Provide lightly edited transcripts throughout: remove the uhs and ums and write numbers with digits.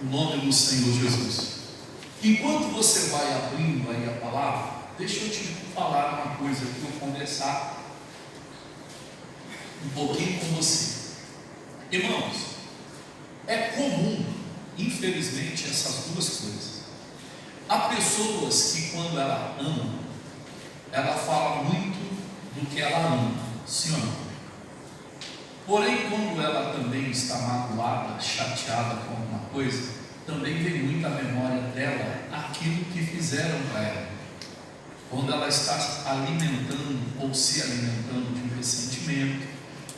no nome do Senhor Jesus. Enquanto você vai abrindo aí a palavra, deixa eu te falar uma coisa aqui, eu conversar um pouquinho com você. Irmãos, é comum, infelizmente, essas duas coisas. Há pessoas que, quando ela ama, ela fala muito do que ela ama, sim ou não? Porém, quando ela também está magoada, chateada com alguma coisa, também vem muito à memória dela aquilo que fizeram para ela. Quando ela está alimentando ou se alimentando de um ressentimento,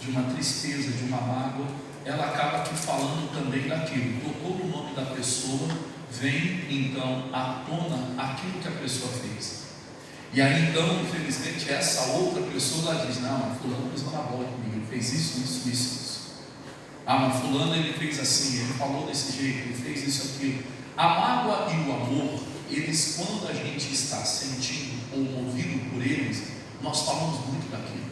de uma tristeza, de uma mágoa, ela acaba aqui falando também daquilo. Tocou no nome da pessoa, vem então à tona aquilo que a pessoa fez. E aí então, infelizmente, essa outra pessoa ela diz: não, fulano pisou na bola comigo, ele fez isso. Ah, mas fulano ele fez assim, ele falou desse jeito, ele fez isso, aquilo. A mágoa e o amor, eles, quando a gente está sentindo ou movido por eles, nós falamos muito daquilo.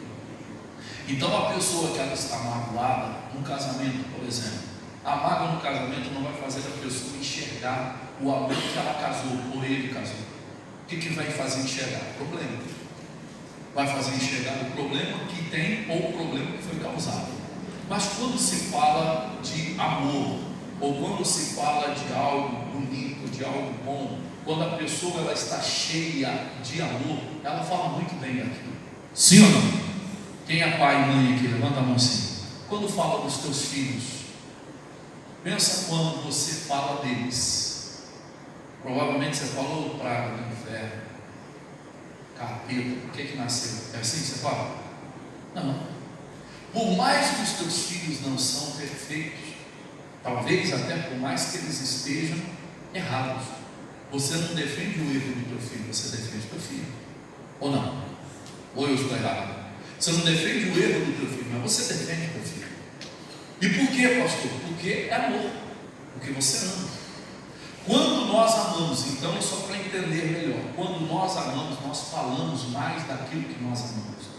Então a pessoa que ela está magoada no casamento, por exemplo, a mágoa no casamento não vai fazer a pessoa enxergar o amor que ela casou, ou ele casou. O que vai fazer enxergar? O problema. Vai fazer enxergar o problema que tem ou o problema que foi causado. Mas quando se fala de amor, ou quando se fala de algo bonito, de algo bom, quando a pessoa ela está cheia de amor, ela fala muito bem daquilo. Sim ou não? Quem é pai e mãe aqui? Levanta a mão sim. Quando fala dos teus filhos, pensa quando você fala deles. Provavelmente você falou praga do inferno, capeta, por que nasceu? É assim que você fala? Não. Por mais que os teus filhos não são perfeitos, talvez até por mais que eles estejam errados, você não defende o erro do teu filho, você defende o teu filho. Ou não? Ou eu estou errado? Você não defende o erro do teu filho, mas você defende o teu filho. E por que, pastor? Porque é amor, porque você ama. Quando nós amamos, então, só para entender melhor, quando nós amamos, nós falamos mais daquilo que nós amamos.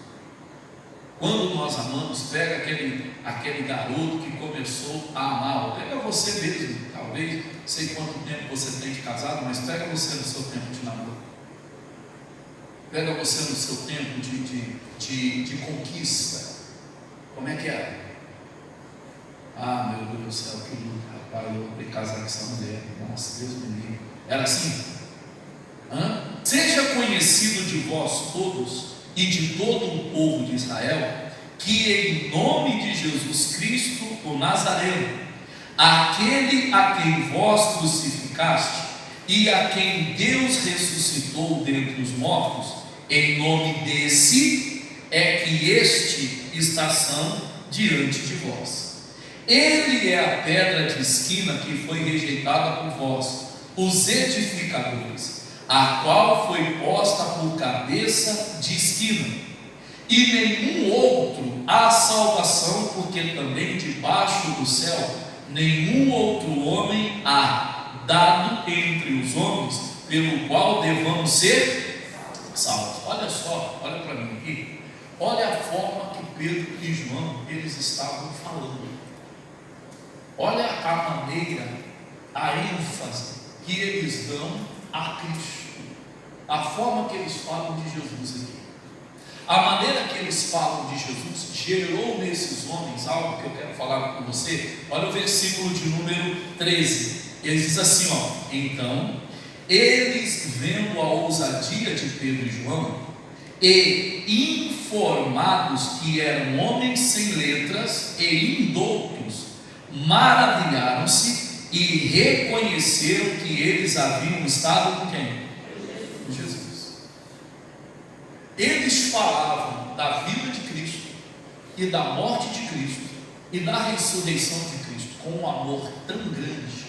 Quando nós amamos, pega aquele garoto que começou a amar, pega você mesmo, talvez, não sei quanto tempo você tem de casado, mas pega você no seu tempo de namoro, pega você no seu tempo de conquista. Como é que era? Ah, meu Deus do céu, que lindo, rapaz, eu vou casar com essa mulher, nossa, Deus me livre. Era assim? Seja conhecido de vós todos e de todo o povo de Israel, que em nome de Jesus Cristo, o Nazareno, aquele a quem vós crucificaste e a quem Deus ressuscitou dentre os mortos, em nome desse é que este está são diante de vós. Ele é a pedra de esquina que foi rejeitada por vós, os edificadores, a qual foi posta por cabeça de esquina. E nenhum outro há salvação, porque também debaixo do céu nenhum outro homem há dado entre os homens, pelo qual devamos ser salvos. Olha só, olha para mim aqui. Olha a forma que Pedro e João eles estavam falando. Olha a maneira, a ênfase que eles dão a Cristo, a forma que eles falam de Jesus aqui, a maneira que eles falam de Jesus gerou nesses homens algo que eu quero falar com você. Olha o versículo de número 13, ele diz assim, então eles, vendo a ousadia de Pedro e João e informados que eram homens sem letras e indoutos, maravilharam-se e reconheceram que eles haviam estado com quem? Com Jesus. Eles falavam da vida de Cristo e da morte de Cristo e da ressurreição de Cristo com um amor tão grande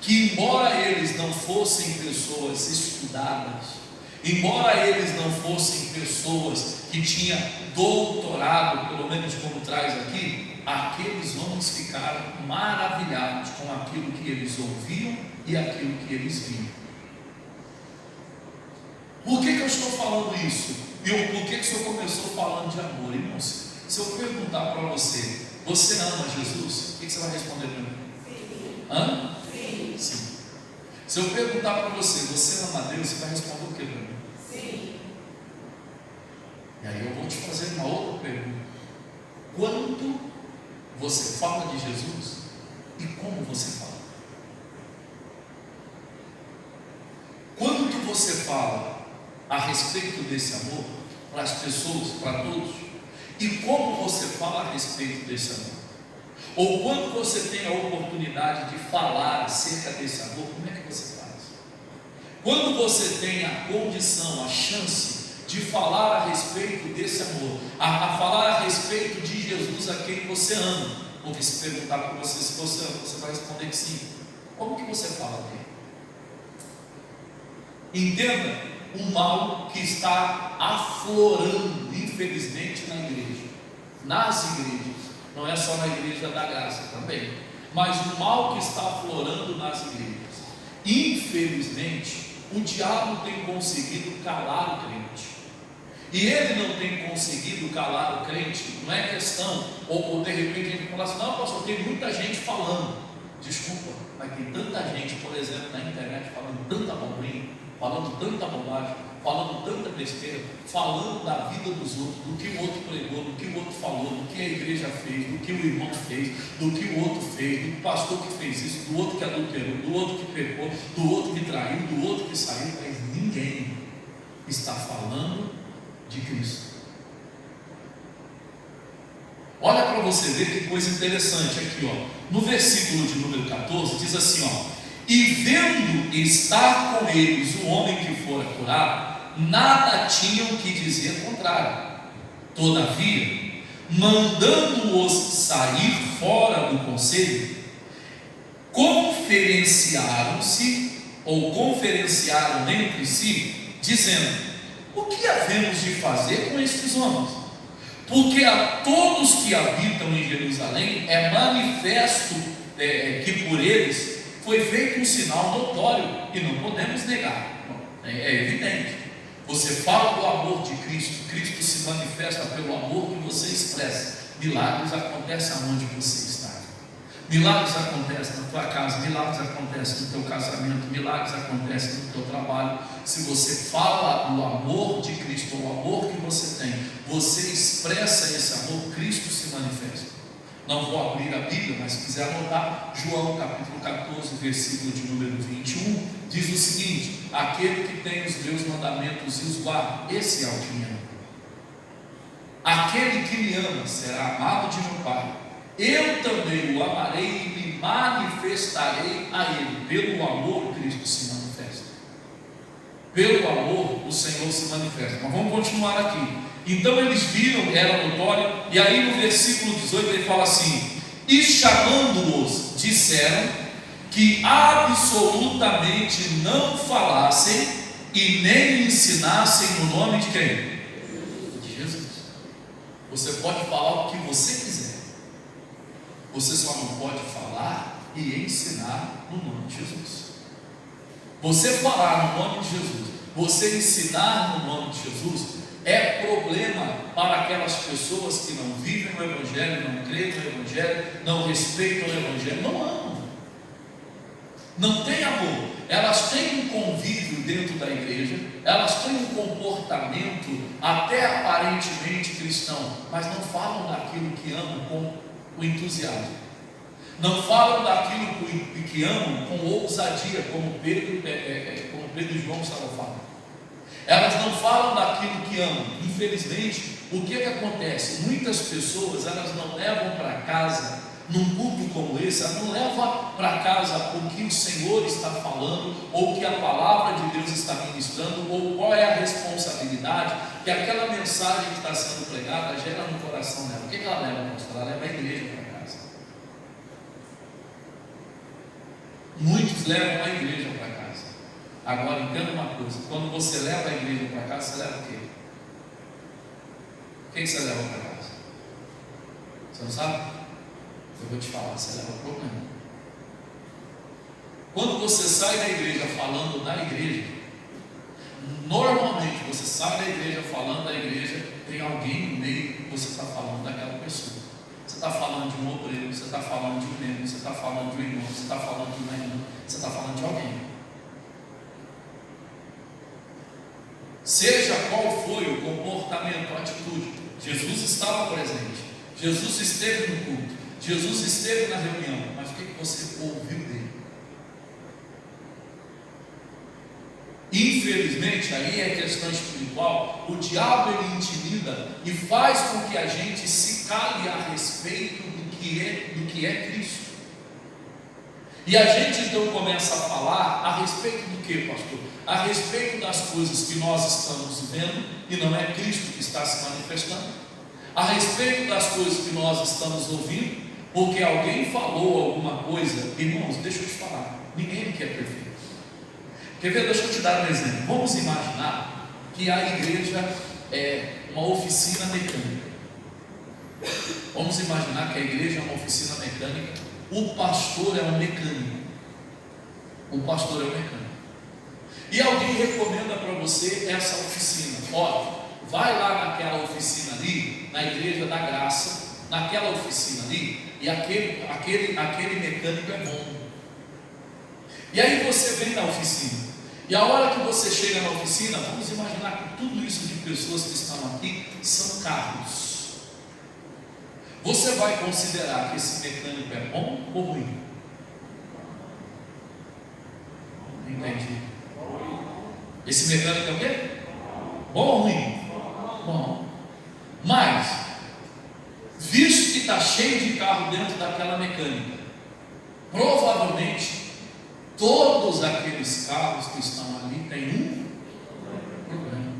que, embora eles não fossem pessoas estudadas, embora eles não fossem pessoas que tinham doutorado, pelo menos como traz aqui, aqueles homens ficaram maravilhados com aquilo que eles ouviam e aquilo que eles viam. Por que eu estou falando isso? E por que o Senhor começou falando de amor? Irmãos, se eu perguntar para você, você ama Jesus? O que você vai responder para mim? Se eu perguntar para você, você ama a Deus, você vai responder o que para mim? Sim. E aí eu vou te fazer uma outra pergunta. Quanto você fala de Jesus e como você fala? Quanto você fala a respeito desse amor para as pessoas, para todos? E como você fala a respeito desse amor? Ou quando você tem a oportunidade de falar acerca desse amor, como é que você faz? Quando você tem a condição, a chance de falar a respeito desse amor, a falar a respeito de Jesus a quem você ama, porque se perguntar para você se você ama, você vai responder que sim. Como que você fala dele? Entenda o mal que está aflorando, infelizmente, na igreja, nas igrejas. Não é só na igreja da graça também, mas o mal que está aflorando nas igrejas. Infelizmente, o diabo tem conseguido calar o crente. E ele não tem conseguido calar o crente. Não é questão, ou de repente a gente fala assim, não, pastor, tem muita gente falando. Desculpa, mas tem tanta gente, por exemplo, na internet falando tanta abobrinha, falando tanta bobagem, falando tanta besteira, falando da vida dos outros, do que o outro pregou, do que o outro falou, do que a igreja fez, do que o irmão fez, do que o outro fez, do pastor que fez isso, do outro que adulterou, do outro que pecou, do outro que traiu, do outro que saiu, mas ninguém está falando de Cristo. Olha para você ver que coisa interessante aqui, ó. No versículo de número 14 diz assim, ó: e vendo estar com eles o homem que fora curado, nada tinham que dizer contrário. Todavia, mandando-os sair fora do conselho, conferenciaram-se, ou conferenciaram entre si, dizendo: o que havemos de fazer com estes homens? Porque a todos que habitam em Jerusalém é manifesto que por eles foi feito um sinal notório, e não podemos negar, é evidente. Você fala do amor de Cristo, Cristo se manifesta pelo amor que você expressa. Milagres acontecem aonde você está. Milagres acontecem na tua casa, milagres acontecem no teu casamento, milagres acontecem no teu trabalho. Se você fala do amor de Cristo, o amor que você tem, você expressa esse amor, Cristo se manifesta. Não vou abrir a Bíblia, mas se quiser anotar, João capítulo 14, versículo de número 21, diz o seguinte: aquele que tem os meus mandamentos e os guarda, esse é o que me ama. Aquele que me ama será amado de meu Pai. Eu também o amarei e me manifestarei a ele. Pelo amor, Cristo se manifesta. Pelo amor, o Senhor se manifesta. Mas vamos continuar aqui. Então eles viram, era notório, e aí no versículo 18 ele fala assim: e chamando-os, disseram que absolutamente não falassem e nem ensinassem no nome de quem? De Jesus. Você pode falar o que você quiser, você só não pode falar e ensinar no nome de Jesus. Você falar no nome de Jesus, você ensinar no nome de Jesus, é problema para aquelas pessoas que não vivem o Evangelho, não creem no Evangelho, não respeitam o Evangelho, não amam, não têm amor. Elas têm um convívio dentro da igreja, elas têm um comportamento até aparentemente cristão, mas não falam daquilo que amam com o entusiasmo, não falam daquilo que amam com ousadia, como Pedro e João estavam falando. Elas não falam daquilo que amam. Infelizmente, o que acontece? Muitas pessoas, elas não levam para casa, num culto como esse, elas não levam para casa o que o Senhor está falando, ou o que a palavra de Deus está ministrando, ou qual é a responsabilidade que aquela mensagem que está sendo pregada gera no coração dela. O que ela leva, pastor? Ela leva a igreja para casa. Muitos levam a igreja para casa. Agora entenda uma coisa: quando você leva a igreja para casa, você leva o quê? O que você leva para casa? Você não sabe? Eu vou te falar, você leva problema. Quando você sai da igreja falando da igreja, normalmente você sai da igreja falando da igreja, tem alguém no meio que você está falando daquela pessoa. Você está falando de um obreiro, você está falando de um membro, você está falando de um irmão, você está falando de uma irmã, você está falando de alguém. seja qual foi o comportamento, a atitude, Jesus estava presente, Jesus esteve no culto, Jesus esteve na reunião, mas o que você ouviu dele? Infelizmente, aí é questão espiritual, o diabo ele intimida e faz com que a gente se cale a respeito do que é Cristo. E a gente então começa a falar a respeito do que, pastor? A respeito das coisas que nós estamos vendo e não é Cristo que está se manifestando. A respeito das coisas que nós estamos ouvindo, porque alguém falou alguma coisa. Irmãos, deixa eu te falar, ninguém aqui é perfeito. Quer ver? Deixa eu te dar um exemplo. Vamos imaginar que a igreja é uma oficina mecânica. Vamos imaginar que a igreja é uma oficina mecânica. O pastor é um mecânico. O pastor é um mecânico. E alguém recomenda para você essa oficina. Olha, vai lá naquela oficina ali, na Igreja da Graça, naquela oficina ali, e aquele mecânico é bom. E aí você vem na oficina. E a hora que você chega na oficina, vamos imaginar que tudo isso de pessoas que estão aqui são carros. Você vai considerar que esse mecânico é bom ou ruim? Entendi. Esse mecânico é o quê? Bom ou ruim? Bom. Mas, visto que está cheio de carro dentro daquela mecânica, provavelmente todos aqueles carros que estão ali têm um problema.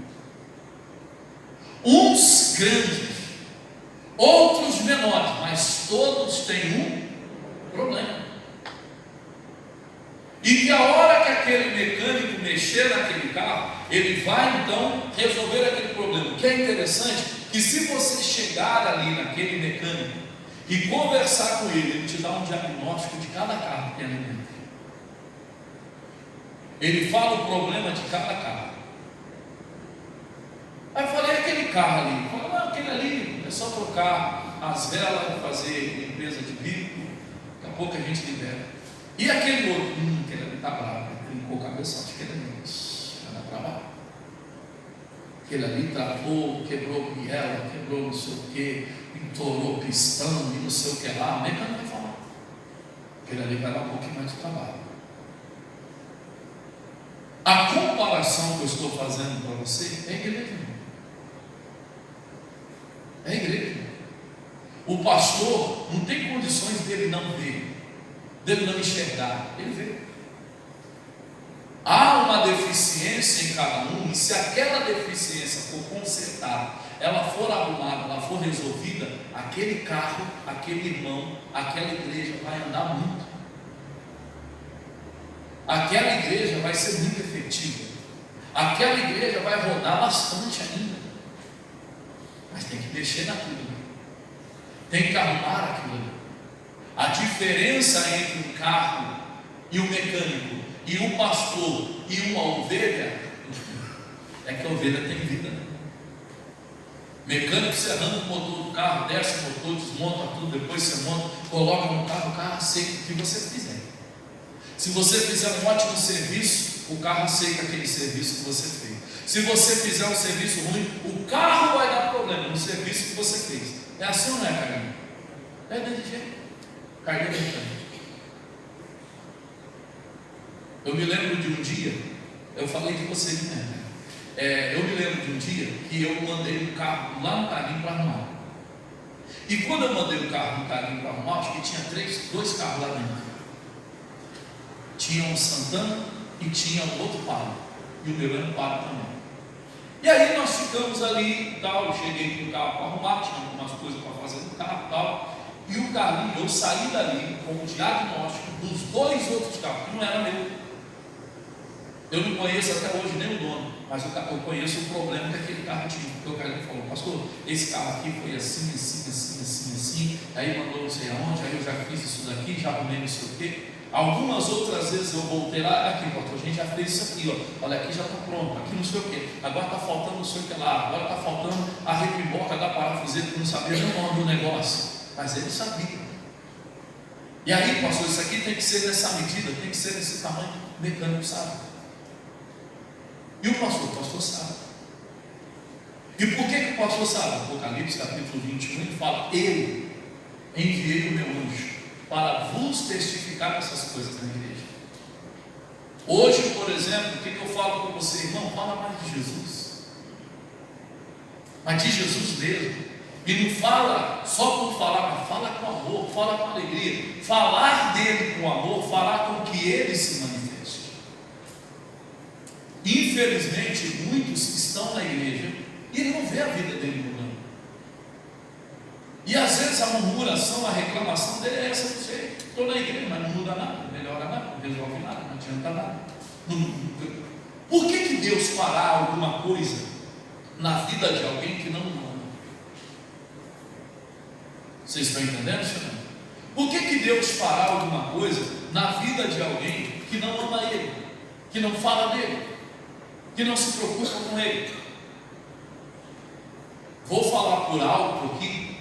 Uns grandes, outros menores, mas todos têm um problema. E que a hora que aquele mecânico mexer naquele carro, ele vai então resolver aquele problema. O que é interessante, que se você chegar ali naquele mecânico e conversar com ele te dá um diagnóstico de cada carro que tem ali dentro. Ele fala o problema de cada carro. Aí eu falei, aquele carro ali? Eu falei, não, aquele ali é só trocar as velas, fazer limpeza de bico, daqui a pouco a gente libera. E aquele outro, aquele ali está bravo, trincou o cabeçote, aquele ali, anda para lá. Aquele ali travou, quebrou biela, quebrou não sei o que, entorou pistão e não sei o que lá, o mecânico vai falar. Aquele ali vai dar um pouquinho mais de trabalho. A comparação que eu estou fazendo para você é a igreja. É a igreja. O pastor não tem condições dele não ver, dele não enxergar, ele vê. Há uma deficiência em cada um, e se aquela deficiência for consertada, ela for arrumada, ela for resolvida, aquele carro, aquele irmão, aquela igreja vai andar muito. Aquela igreja vai ser muito efetiva. Aquela igreja vai rodar bastante ainda. Mas tem que mexer naquilo. Tem que arrumar aquilo. A diferença entre o carro e o mecânico, e o pastor e uma ovelha, é que a ovelha tem vida. Mecânico, você arranca o motor do carro, desce o motor, desmonta tudo, depois você monta, coloca no carro, o carro aceita o que você fizer. Se você fizer um ótimo serviço, o carro aceita aquele serviço que você fez. Se você fizer um serviço ruim, o carro vai dar problema no serviço que você fez. É assim ou não é, Carlinhos? É desse jeito. Carlinhos mecânico. Eu me lembro de um dia, eu falei de você, né? Eu me lembro de um dia que eu mandei um carro lá no Carlinhos para arrumar. E quando eu mandei o carro no Carlinhos para arrumar, acho que tinha dois carros lá dentro. Tinha um Santana e tinha um outro Palio. E o meu era um Palio também. E aí nós ficamos ali e tal. Eu cheguei com o carro para arrumar, tinha algumas coisas para fazer no carro e tal. E o Carlinhos, eu saí dali com o diagnóstico dos dois outros carros, que não era meu. Eu não conheço até hoje nem o dono, mas eu conheço o problema que aquele carro tinha. Porque o Carlinhos falou, pastor, esse carro aqui foi assim, assim, assim, assim, assim. Aí mandou não sei aonde, aí eu já fiz isso daqui, já arrumei não sei o quê. Algumas outras vezes eu voltei lá, aqui, pastor, a gente já fez isso aqui, ó. Olha, aqui já está pronto, aqui não sei o que, agora está faltando não sei o que lá, agora está faltando a repiboca da parafuseta, que não sabia nem o nome do negócio, mas ele sabia. E aí, pastor, isso aqui tem que ser nessa medida, tem que ser nesse tamanho, o mecânico sabe. E o pastor sabe. E por que o pastor sabe? Apocalipse capítulo 21, ele fala: eu enviei o meu anjo para vos testificar essas coisas na igreja. Hoje, por exemplo, o que eu falo com você, irmão? Fala mais de Jesus, mas de Jesus mesmo. E não fala só por falar, mas fala com amor, fala com alegria. Falar dele com amor, falar com que ele se manifeste. Infelizmente, muitos estão na igreja e não vê a vida dele mudando. E às vezes a murmuração, a reclamação dele é essa: não sei, estou na igreja, mas não muda nada, não melhora nada, não resolve nada, não adianta nada. Por que Deus fará alguma coisa na vida de alguém que não ama? Vocês estão entendendo, senhor? Por que Deus fará alguma coisa na vida de alguém que não ama Ele, que não fala dele, que não se preocupa com Ele? Vou falar por alto aqui,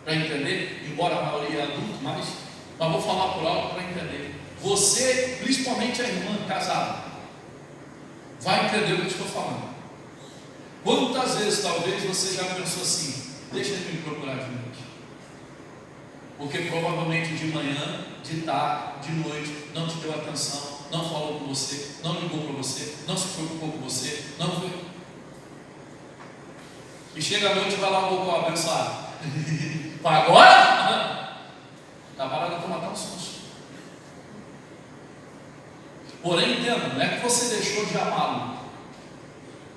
para entender, embora a maioria é adulto, mas vou falar por alto para entender. Você, principalmente a irmã casada, vai entender o que eu estou falando. Quantas vezes talvez você já pensou assim: deixa ele me procurar de noite, porque provavelmente de manhã, de tarde, de noite, não te deu atenção, não falou com você, não ligou para você, não se preocupou com você, não foi. E chega a noite e vai lá um pouco abençoado. Agora? Está parado para matar um susto. Porém, entenda, não é que você deixou de amá-lo,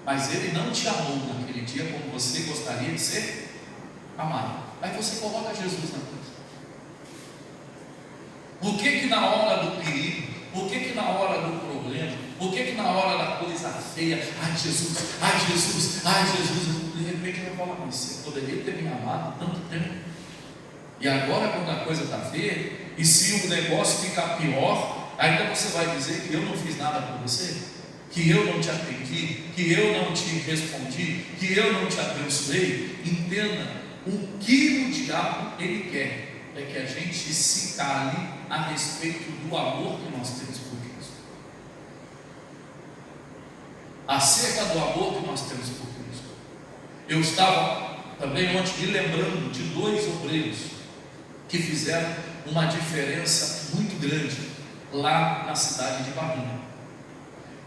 mas ele não te amou naquele dia como você gostaria de ser amado. Aí você coloca Jesus na coisa. Por que na hora do perigo, por que na hora do problema, por que na hora da coisa feia, ai Jesus, ai Jesus, ai Jesus, de repente vai falar: mas você poderia ter me amado tanto tempo, e agora quando a coisa está feia, e se o negócio ficar pior, ainda você vai dizer que eu não fiz nada por você, que eu não te atendi, que eu não te respondi, que eu não te abençoei. Entenda, o que o diabo ele quer é que a gente se cale a respeito do amor que nós temos por Cristo, acerca do amor que nós temos por Cristo. Eu estava também ontem me lembrando de dois obreiros que fizeram uma diferença muito grande lá na cidade de Barrinha.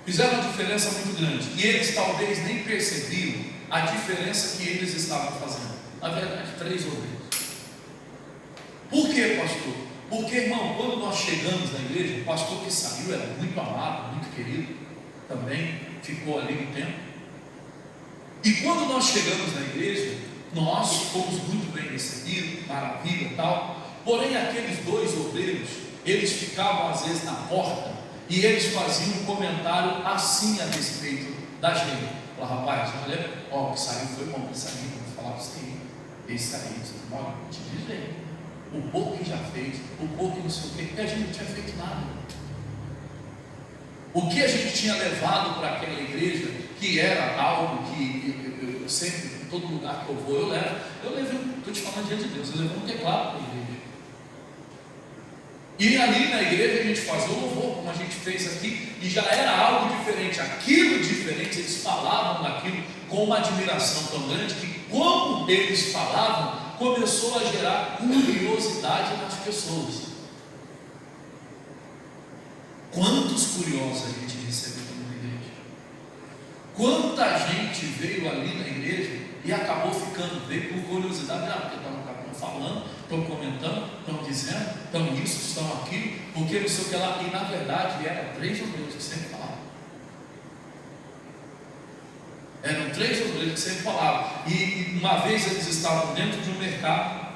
Fizeram uma diferença muito grande, e eles talvez nem percebiam a diferença que eles estavam fazendo. Na verdade, 3 obreiros. Por quê, pastor? Porque, irmão, quando nós chegamos na igreja, o pastor que saiu era muito amado, muito querido, também ficou ali um tempo. E quando nós chegamos na igreja, nós fomos muito bem recebidos, maravilha e tal. Porém, aqueles 2 obreiros, eles ficavam às vezes na porta e eles faziam um comentário assim a respeito da gente. Falaram: rapaz, olha, o que saiu foi bom, isso aí, vou falar para você, esse aí, olha, te dizer, o pouco que já fez, o pouco que não sei o que, porque a gente não tinha feito nada. O que a gente tinha levado para aquela igreja, que era algo que eu sempre, em todo lugar que eu vou, eu levei, estou te falando diante de Deus, eu levei um teclado para a igreja. E ali na igreja a gente fazia o louvor, como a gente fez aqui, e já era algo diferente, aquilo diferente, eles falavam daquilo com uma admiração tão grande, que como eles falavam, começou a gerar curiosidade nas pessoas. Quantos curiosos a gente recebeu na igreja? Quanta gente veio ali na igreja e acabou ficando, veio por curiosidade, porque estão falando, estão comentando, estão dizendo, estão isso, estão aquilo, porque não sei o que lá, e na verdade eram 3 obreiros que sempre falavam. Eram 3 obreiros que sempre falavam. E uma vez eles estavam dentro de um mercado.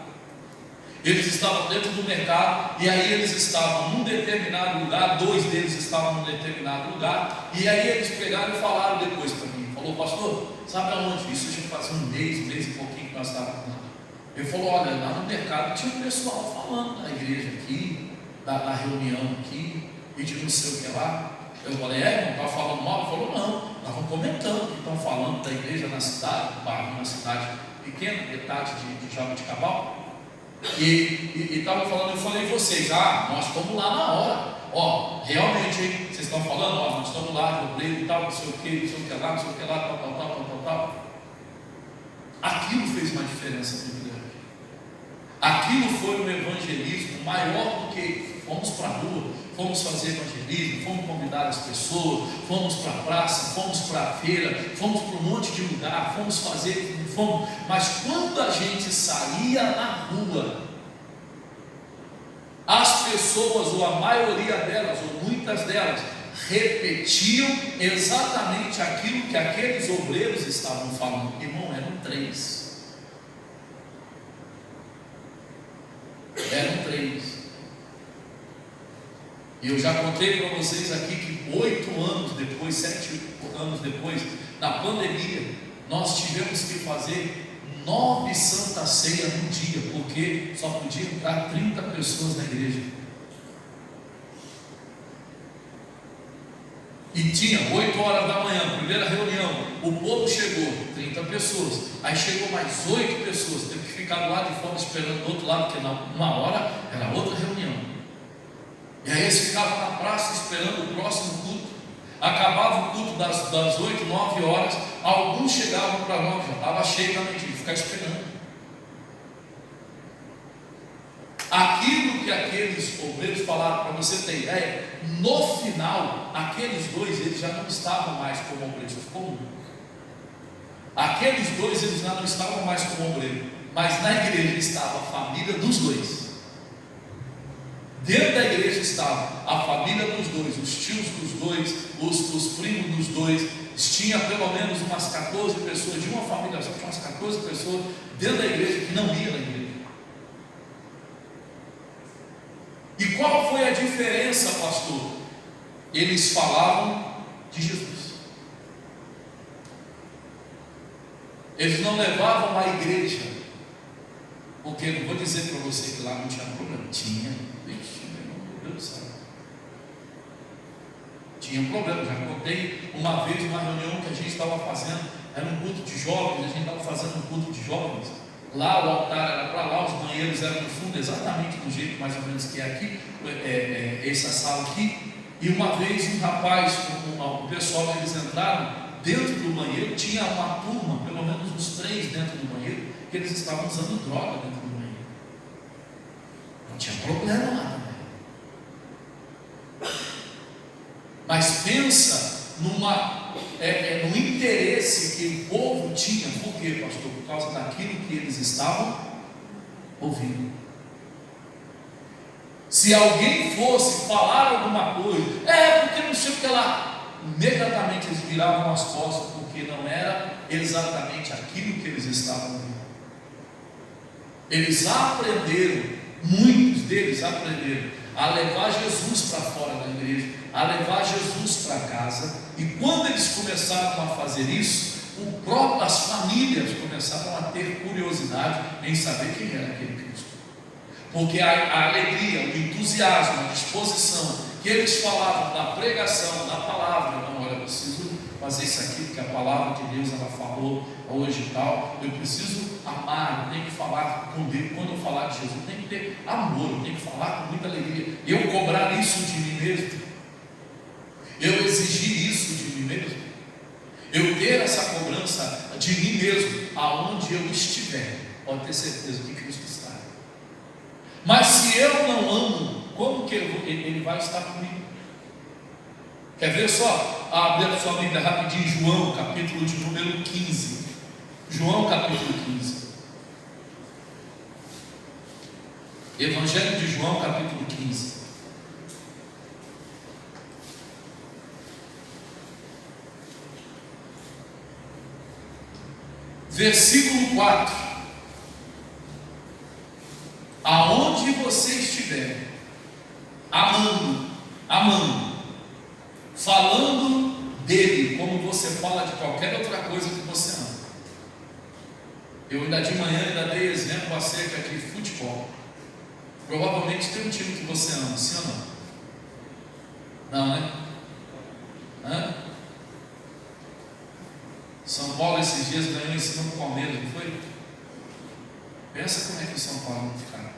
E aí eles estavam num determinado lugar. 2 deles estavam num determinado lugar. E aí eles pegaram e falaram depois para mim. Falou: pastor, sabe aonde? Isso já fazia um mês e pouquinho que nós estávamos lá. Ele falou: olha, lá no mercado tinha um pessoal falando da igreja aqui, da reunião aqui, e de não sei o que lá. Eu falei: não está falando mal? Ele falou: não, estavam comentando que estão falando da igreja na cidade, uma cidade pequena, metade de Jaboticabal. E estava falando, eu falei: vocês, nós estamos lá na hora, realmente, hein, vocês estão falando, nós estamos lá, eu creio e tal, não sei o que lá, tal. aquilo fez uma diferença muito grande. Aquilo foi um evangelismo maior do que fomos para a rua, fomos fazer evangelismo, fomos convidar as pessoas, fomos para a praça, fomos para a feira, fomos para um monte de lugar, mas quando a gente saía na rua, as pessoas, ou a maioria delas, ou muitas delas, repetiam exatamente aquilo que aqueles obreiros estavam falando. Irmão, eram 3. Eram 3. E eu já contei para vocês aqui que 8 anos depois, 7 anos depois, na pandemia, nós tivemos que fazer 9 Santa Ceia no dia, porque só podia entrar 30 pessoas na igreja. E tinha 8 horas da manhã, primeira reunião, o povo chegou, 30 pessoas, aí chegou mais 8 pessoas, teve que ficar do lado de fora esperando do outro lado, porque na 1 hora era outra reunião. E aí eles ficavam na praça esperando o próximo culto. Acabava o culto das 8, 9 horas, alguns chegavam para 9, já estava cheio também, tinha que ficar esperando. Aquilo que aqueles obreiros falaram, para você ter ideia, no final, aqueles 2, eles já não estavam mais como obreiros, ficou 1. Aqueles 2, eles já não estavam mais como obreiros, mas na igreja estava a família dos 2. Dentro da igreja estava a família dos 2, os tios dos 2, os primos dos 2. Tinha pelo menos umas 14 pessoas, de uma família só, tinha umas 14 pessoas dentro da igreja que não ia na igreja. E qual foi a diferença, pastor? Eles falavam de Jesus. Eles não levavam a igreja, porque não vou dizer para você que lá não tinha problema. Tinha, meu Deus do céu. Tinha problema. Já contei uma vez uma reunião que a gente estava fazendo, era um culto de jovens, a gente estava fazendo um culto de jovens. Lá o altar era para lá, os banheiros eram no fundo, exatamente do jeito mais ou menos que é aqui, essa sala aqui. E uma vez um rapaz, o pessoal, eles entraram dentro do banheiro, tinha uma turma, pelo menos uns 3 dentro do banheiro, que eles estavam usando droga dentro do banheiro. Não tinha problema lá também. Mas pensa no interesse que o povo tinha. Por quê, pastor? Por causa daquilo que eles estavam ouvindo. Se alguém fosse falar alguma coisa, porque não sei o que lá, imediatamente eles viravam as costas, porque não era exatamente aquilo que eles estavam ouvindo. Eles aprenderam, muitos deles aprenderam a levar Jesus para fora da igreja, a levar Jesus para casa. E quando eles começaram a fazer isso, as famílias começaram a ter curiosidade em saber quem era aquele Cristo, porque a alegria, o entusiasmo, a disposição que eles falavam da pregação, da palavra, não, olha, eu preciso fazer isso aqui, porque a palavra de Deus ela falou hoje e tal, eu preciso amar, eu tenho que falar com Deus. Quando eu falar de Jesus, eu tenho que ter amor, eu tenho que falar com muita alegria, eu cobrar isso de mim mesmo, eu exigir isso de mim mesmo, eu ter essa cobrança de mim mesmo, aonde eu estiver, pode ter certeza que Cristo está. Mas se eu não amo, como que ele vai estar comigo? Quer ver só? Abre a sua Bíblia rapidinho, João, capítulo de número 15. João, capítulo 15. Evangelho de João, capítulo 15. Versículo 4. Aonde você estiver, amando, falando dele, como você fala de qualquer outra coisa que você ama. Eu ainda de manhã dei exemplo acerca de futebol. Provavelmente tem um time que você ama, sim ou não? Não, né? Hã? São Paulo esses dias ganhou em cima do Palmeiras, não foi? Pensa como é que o São Paulo vai ficar.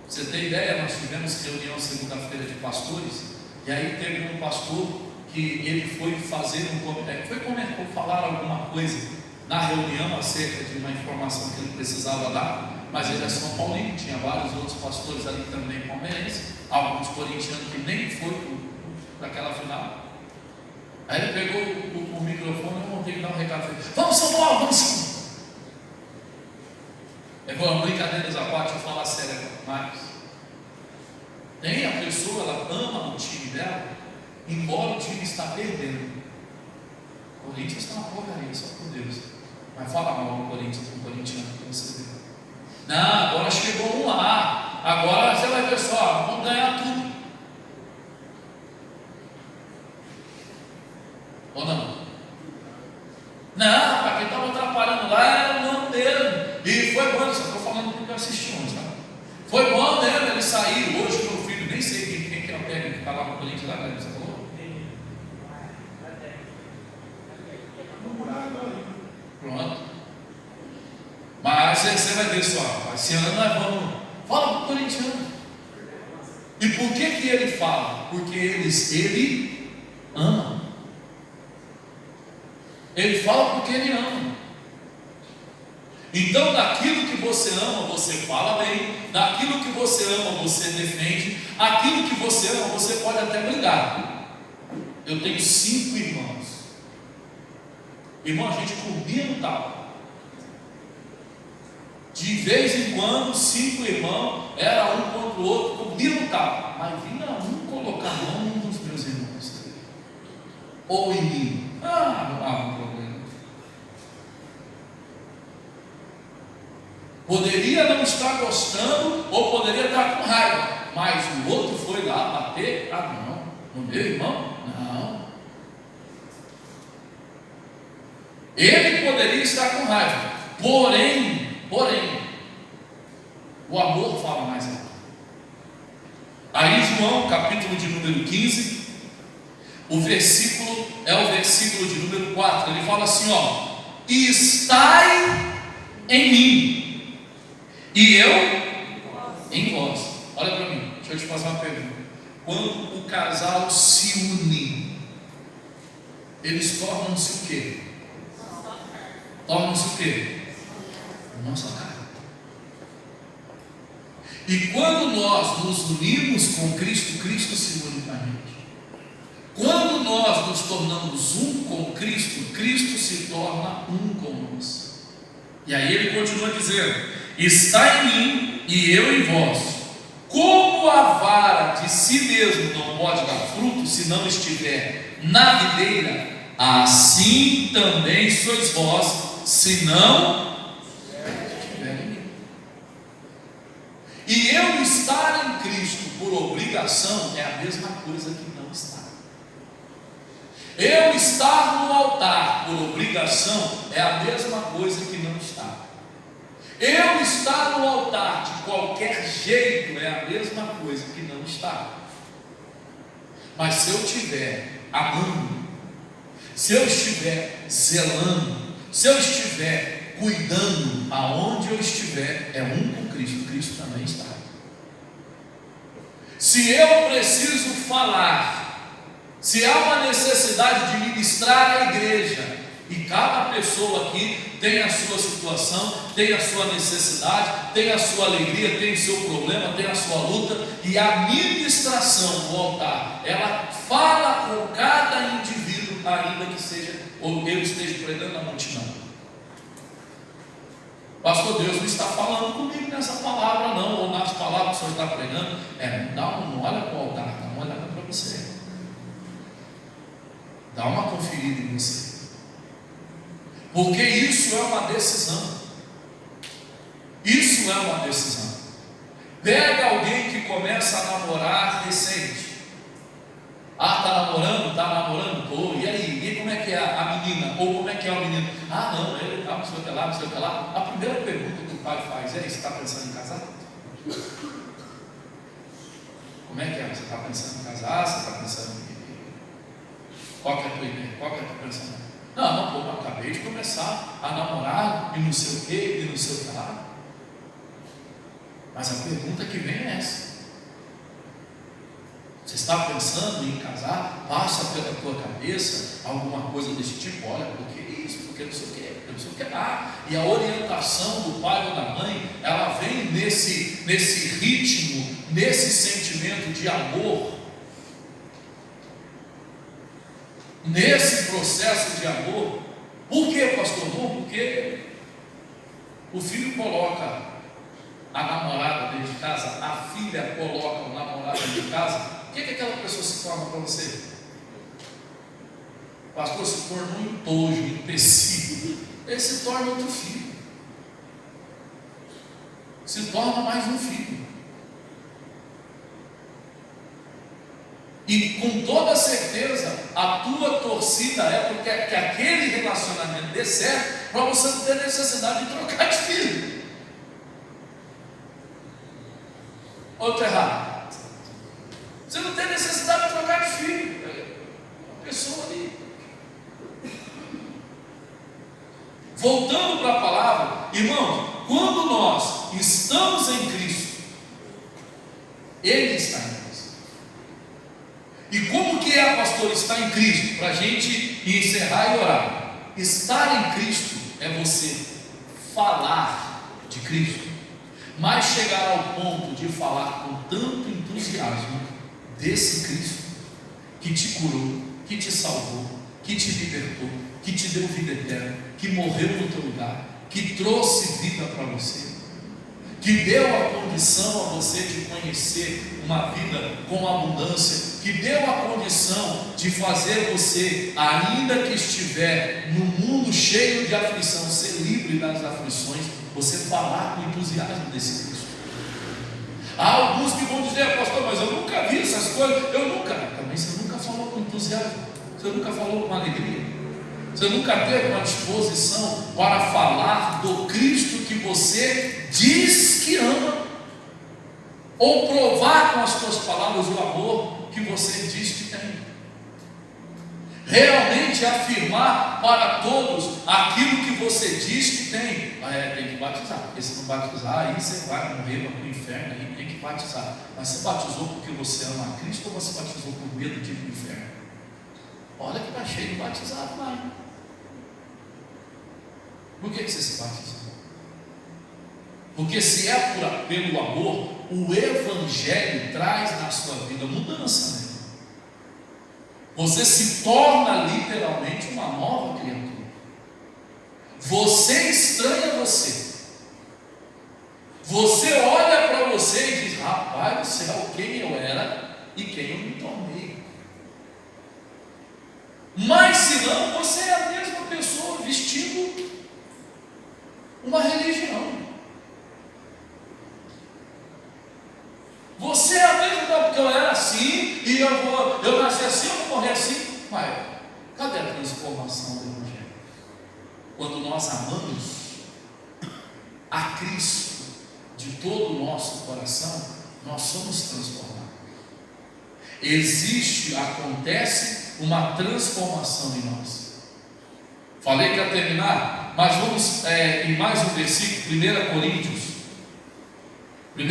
Você tem ideia? Nós tivemos reunião segunda-feira de pastores, e aí teve um pastor que ele foi fazer falar alguma coisa na reunião acerca de uma informação que ele precisava dar, mas ele é São Paulino, tinha vários outros pastores ali também palmeirenses, alguns corintianos que nem foi para aquela final. Aí ele pegou o microfone, eu montei dar um recado, falei, vamos São Paulo, vamos São Paulo. É uma brincadeira à parte, eu falar sério, mas tem a pessoa, ela ama o time dela, embora o time está perdendo. O Corinthians está uma porcaria, só por Deus. Mas fala mal o Corinthians, o corintiano que você vê. Não, agora chegou um lá, agora você vai ver só, vamos ganhar tudo. Ou não? Não, para quem estava atrapalhando lá era o nome dele. E foi bom, só estou falando porque eu assisti ontem, sabe? Foi bom mesmo ele sair. Hoje meu filho, nem sei quem que é o técnico que está lá no Corinthians, lá, né? Você falou? Pronto. Mas você vai ver só, esse ano nós vamos. Fala para o corintiano. E por que ele fala? Porque ele ama. Ele fala porque ele ama. Então, daquilo que você ama, você fala bem. Daquilo que você ama, você defende. Aquilo que você ama, você pode até brigar. Eu tenho 5 irmãos. Irmão, a gente combina no tal. De vez em quando, 5 irmãos, era um contra o outro, combina no tal. Mas vinha um colocar a mão num dos meus irmãos. Ou em mim. Não há um problema. Poderia não estar gostando, ou poderia estar com raiva, mas o outro foi lá bater. Não, no meu irmão, não. Ele poderia estar com raiva, porém, o amor fala mais alto. Aí João, capítulo de número 15, o versículo é o versículo de número 4, ele fala assim, e estai em mim, e eu em vós. Olha para mim, deixa eu te fazer uma pergunta. Quando o casal se une, eles tornam-se o quê? Tornam-se o quê? Nossa cara. E quando nós nos unimos com Cristo, Cristo se une com a gente. Quando nós nos tornamos um com Cristo, Cristo se torna um com nós. E aí ele continua dizendo, está em mim e eu em vós. Como a vara de si mesmo não pode dar fruto se não estiver na videira, assim também sois vós, se não estiver em mim. E eu estar em Cristo por obrigação é a mesma coisa que não estar. Eu estar no altar por obrigação é a mesma coisa que não estar. Eu estar no altar de qualquer jeito é a mesma coisa que não estar. Mas se eu estiver amando, se eu estiver zelando, se eu estiver cuidando, aonde eu estiver, é um com Cristo, Cristo também está. Se eu preciso falar, se há uma necessidade de ministrar à igreja, e cada pessoa aqui tem a sua situação, tem a sua necessidade, tem a sua alegria, tem o seu problema, tem a sua luta, e a ministração no altar, ela fala com cada indivíduo, ainda que seja, ou ele esteja pregando na multidão. Pastor, Deus não está falando comigo nessa palavra não, ou nas palavras que o senhor está pregando. Não olha para o altar, dá uma olhada para você. Dá uma conferida em você. Porque isso é uma decisão. Isso é uma decisão. Pega alguém que começa a namorar recente. Está namorando, pô, e aí? E como é que é a menina? Ou como é que é o menino? Não, ele está, não sei o que lá, não sei o que lá. A primeira pergunta que o pai faz é: você está pensando em casar? Como é que é? Você está pensando em casar? Você está pensando em. Qual que é a tua ideia? Qual que é a tua pensamento? Não, pô, eu acabei de começar a namorar e não sei o que, e não sei o que lá. Mas a pergunta que vem é essa: você está pensando em casar, passa pela tua cabeça alguma coisa desse tipo, olha, porque isso, porque não sei o que, porque não sei o que lá. E a orientação do pai ou da mãe, ela vem nesse ritmo, nesse sentimento de amor, nesse processo de amor. Por que, pastor? Não, porque o filho coloca a namorada dentro de casa, a filha coloca o namorado dentro de casa. O que aquela pessoa se torna para você? O pastor se torna um entojo, um empecilho. Ele se torna outro filho, se torna mais um filho. E com toda certeza a tua torcida é porque que aquele relacionamento dê certo, para você não ter necessidade de trocar de filho. Ou estou errado? Você não tem necessidade de trocar de filho. Uma pessoa ali. Voltando para a palavra, irmãos, quando nós estamos em Cristo, Ele está em Cristo. E como que é, pastor, estar em Cristo? Para a gente encerrar e orar. Estar em Cristo é você falar de Cristo, mas chegar ao ponto de falar com tanto entusiasmo desse Cristo que te curou, que te salvou, que te libertou, que te deu vida eterna, que morreu no teu lugar, que trouxe vida para você, que deu a condição a você de conhecer uma vida com abundância, que deu a condição de fazer você, ainda que estiver no mundo cheio de aflição, ser livre das aflições, você falar com entusiasmo desse Cristo. Há alguns que vão dizer, pastor, mas eu nunca vi essas coisas, também você nunca falou com entusiasmo, você nunca falou com alegria, você nunca teve uma disposição para falar do Cristo que você diz que ama, ou provar com as suas palavras o amor que você diz que tem. Realmente afirmar para todos aquilo que você diz que tem. Tem que batizar, porque se não batizar, aí você vai morrer para o inferno, aí tem que batizar. Mas você batizou porque você ama a Cristo, ou você batizou por medo de ir para o inferno? Olha que está cheio de batizado lá, hein? Por que você se batizou? Porque se é pelo amor, o Evangelho traz na sua vida mudança, né? Você se torna literalmente uma nova criatura. Você estranha você. Você olha para você e diz, rapaz do céu, quem eu era e quem eu me tornei. Mas se não, você é a mesma pessoa vestindo uma religião. Você é a mesma, porque eu era assim, e eu nasci assim, eu vou morrer assim. Mas cadê a transformação do Evangelho? Quando nós amamos a Cristo de todo o nosso coração, nós somos transformados. Acontece uma transformação em nós. Falei que ia terminar, mas vamos em mais um versículo, 1 Coríntios. 1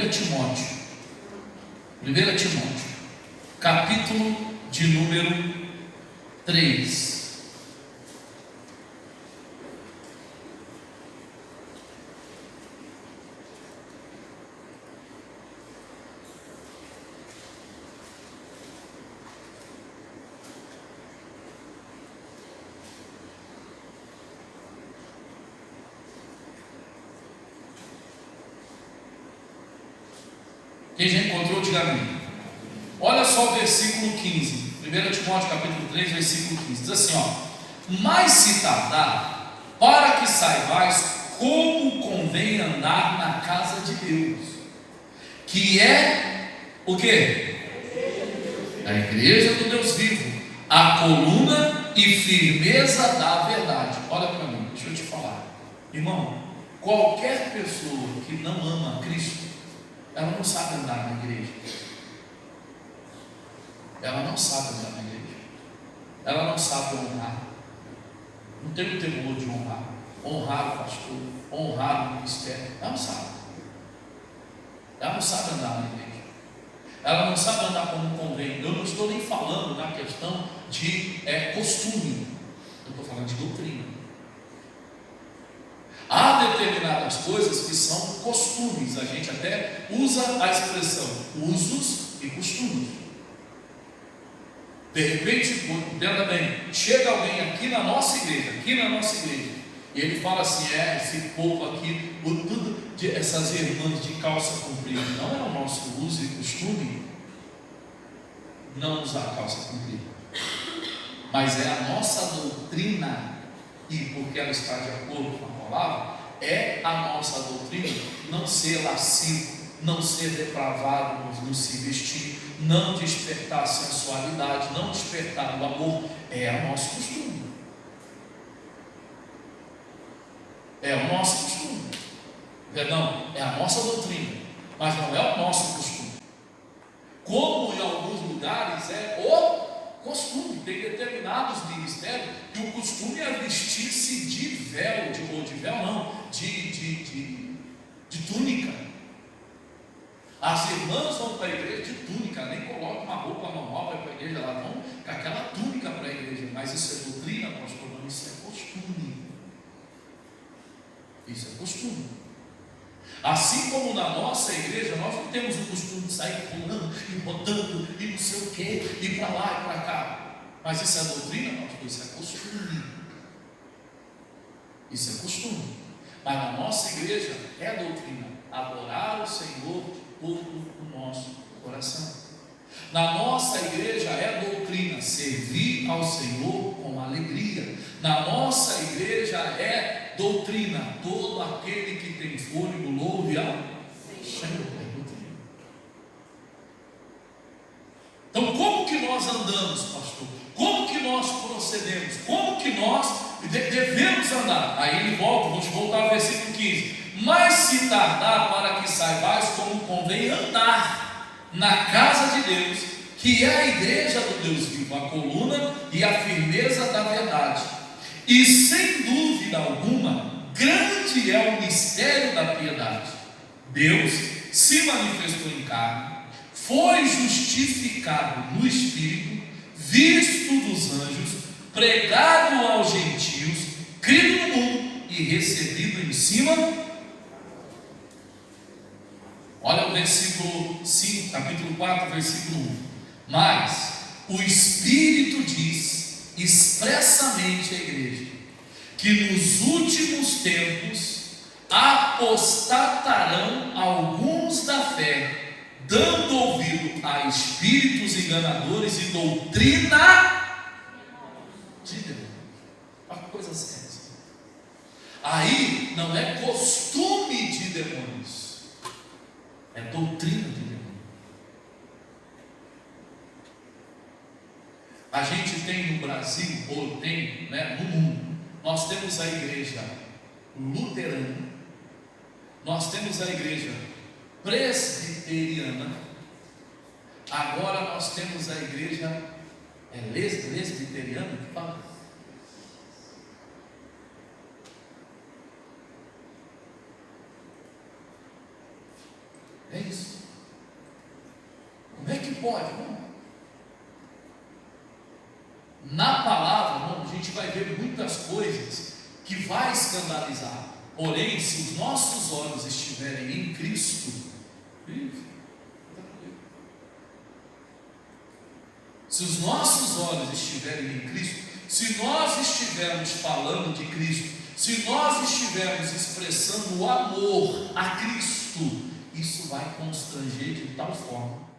Timóteo. 1 Timóteo, capítulo de número 3. Quem já encontrou, diga amém. Olha só o versículo 15. 1 Timóteo capítulo 3, versículo 15. Diz assim, mas se tardar, para que saibais como convém andar na casa de Deus, que é o quê? A igreja do Deus vivo, a coluna e firmeza da verdade. Olha para mim, deixa eu te falar, irmão, qualquer pessoa que não ama a Cristo, ela não sabe andar na igreja. Ela não sabe andar na igreja. Ela não sabe honrar. Não tem o temor de honrar. Honrar o pastor, honrar o ministério. Ela não sabe. Ela não sabe andar na igreja. ela não sabe andar como convém. Eu não estou nem falando na questão de costume, eu estou falando de doutrina. Há determinadas coisas que são costumes, a gente até usa a expressão usos e costumes. De repente, entenda bem, chega alguém aqui na nossa igreja, e ele fala assim: esse povo aqui, essas irmãs de calça comprida, não é o nosso uso e costume não usar calça comprida, mas é a nossa doutrina, e porque ela está de acordo com a palavra, é a nossa doutrina não ser lascivo, não ser depravado no se vestir, não despertar a sensualidade, não despertar o amor, é o nosso costume. É o nosso costume. Perdão, é a nossa doutrina, mas não é o nosso costume. Como em alguns lugares é o costume. Tem determinados ministérios que o costume é vestir-se de véu, de túnica. As irmãs vão para a igreja de túnica, nem colocam uma roupa normal para a igreja, elas vão com aquela túnica para a igreja. Mas isso é doutrina, pastor? Não, isso é costume. Isso é costume. Assim como na nossa igreja, nós não temos o costume de sair pulando e botando e não sei o que, e para lá e para cá. Mas isso é doutrina, pastor? Isso é costume. Isso é costume. Mas na nossa igreja é doutrina. Adorar o Senhor de todo o nosso coração. Na nossa igreja é doutrina servir ao Senhor com alegria. Na nossa igreja é doutrina todo aquele que tem fôlego louve ao Senhor. É doutrina. Então, como que nós andamos, pastor? Como que nós procedemos? Como que nós devemos andar? Aí ele volta, vamos voltar ao versículo 15. Mas se tardar, para que saibais como convém andar na casa de Deus, que é a igreja do Deus vivo, a coluna e a firmeza da verdade. E sem dúvida alguma, grande é o mistério da piedade. Deus se manifestou em carne, foi justificado no Espírito, visto dos anjos, pregado aos gentios, crido no mundo e recebido em cima. Olha o versículo 5, capítulo 4, versículo 1. Mas o Espírito diz expressamente à igreja que nos últimos tempos apostatarão alguns da fé, dando ouvido a espíritos enganadores e doutrina de demônios. Uma coisa séria. Aí não é costume de demônios, é doutrina de demônio. A gente tem no Brasil, ou tem no mundo, nós temos a igreja luterana, nós temos a igreja presbiteriana, agora nós temos a igreja lesbiteriana, que fala? É isso. Como é que pode, irmão? Na palavra, irmão, a gente vai ver muitas coisas que vai escandalizar. Porém, se os nossos olhos estiverem em Cristo, se os nossos olhos estiverem em Cristo, se nós estivermos falando de Cristo, se nós estivermos expressando o amor a Cristo, isso vai constranger de tal forma